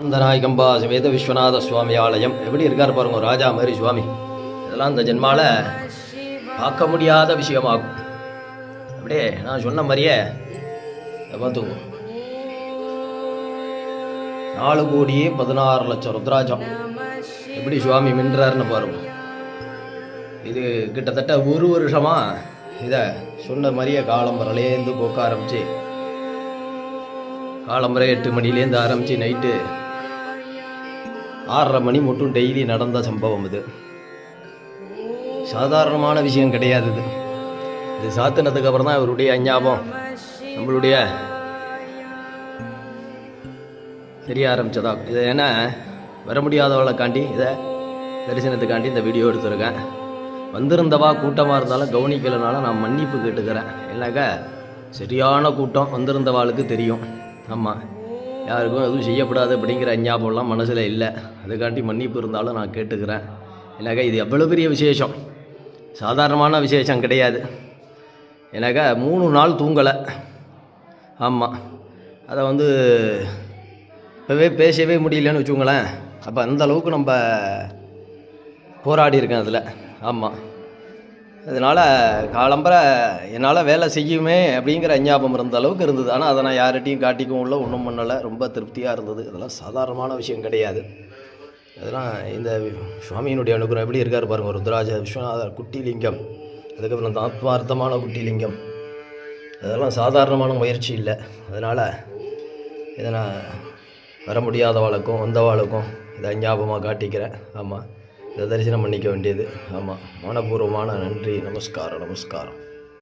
நாயகம்பா வேத விஸ்வநாத சுவாமி ஆலயம் எப்படி இருக்கார் பாருங்க, ராஜா மாதிரி சுவாமி. இதெல்லாம் இந்த ஜென்மால பார்க்க முடியாத விஷயமாகும். அப்படியே நான் சொன்ன மாதிரியே பார்த்துங்க, 4,16,00,000 ருத்ராஜம் எப்படி சுவாமி மின்றாருன்னு பாருங்க. இது கிட்டத்தட்ட ஒரு வருஷமாக இதை சொன்ன மாதிரியே காலம்பரலேருந்து போக்க ஆரம்பிச்சு, காலம்பரை 8 மணிலேருந்து ஆரம்பித்து நைட்டு 6:30 மணி மட்டும் டெய்லி நடந்த சம்பவம். இது சாதாரணமான விஷயம் கிடையாது. இது சாத்தினதுக்கு அப்புறம் தான் இவருடைய அஞ்ஞாபம் நம்மளுடைய தெரிய ஆரம்பிச்சதா. இதை ஏன்னா வர முடியாதவளைக்காண்டி இதை தரிசனத்துக்காண்டி இந்த வீடியோ எடுத்துருக்கேன். வந்திருந்தவா கூட்டமாக இருந்தாலும் கவனிக்கலைனாலும் நான் மன்னிப்பு கேட்டுக்கிறேன். இல்லைனாக்கா சரியான கூட்டம் வந்திருந்தவாளுக்கு தெரியும். ஆமாம், யாருக்கும் எதுவும் செய்யப்படாது அப்படிங்கிற அஞ்ஞாபம்லாம் மனசில் இல்லை. அதுக்காண்டி மன்னிப்பு இருந்தாலும் நான் கேட்டுக்கிறேன். ஏன்னாக்கா இது எவ்வளோ பெரிய விசேஷம், சாதாரணமான விசேஷம் கிடையாது. ஏன்னாக்கா 3 நாள் தூங்கலை. ஆமாம், அதை இப்போவே பேசவே முடியலன்னு வச்சுக்கோங்களேன். அப்போ அந்த அளவுக்கு நம்ம போராடி இருக்கேன் அதில். ஆமாம், அதனால் காலம்பரை என்னால் வேலை செய்யுமே அப்படிங்கிற அஞ்ஞாபம் இருந்த அளவுக்கு இருந்தது. ஆனால் அதை நான் யார்கிட்டையும் காட்டிக்கவும் இல்லை, ஒன்றும் பண்ணலை. ரொம்ப திருப்தியாக இருந்தது. இதெல்லாம் சாதாரணமான விஷயம் கிடையாது. அதெல்லாம் இந்த சுவாமியினுடைய அனுகிரகம் எப்படி இருக்கார் பாருங்கள். ருத்ராஜ விஸ்வநாதர் குட்டிலிங்கம், அதுக்கப்புறம் இந்த ஆத்மார்த்தமான குட்டிலிங்கம், அதெல்லாம் சாதாரணமான முயற்சி இல்லை. அதனால் இதை நான் வர முடியாதவாளுக்கும் வந்தவாளுக்கும் இதை ஞாபகமாக காட்டிக்கிறேன். ஆமாம், இதை தரிசனம் பண்ணிக்க வேண்டியது. ஆமாம், மனப்பூர்வமான நன்றி. நமஸ்காரம்.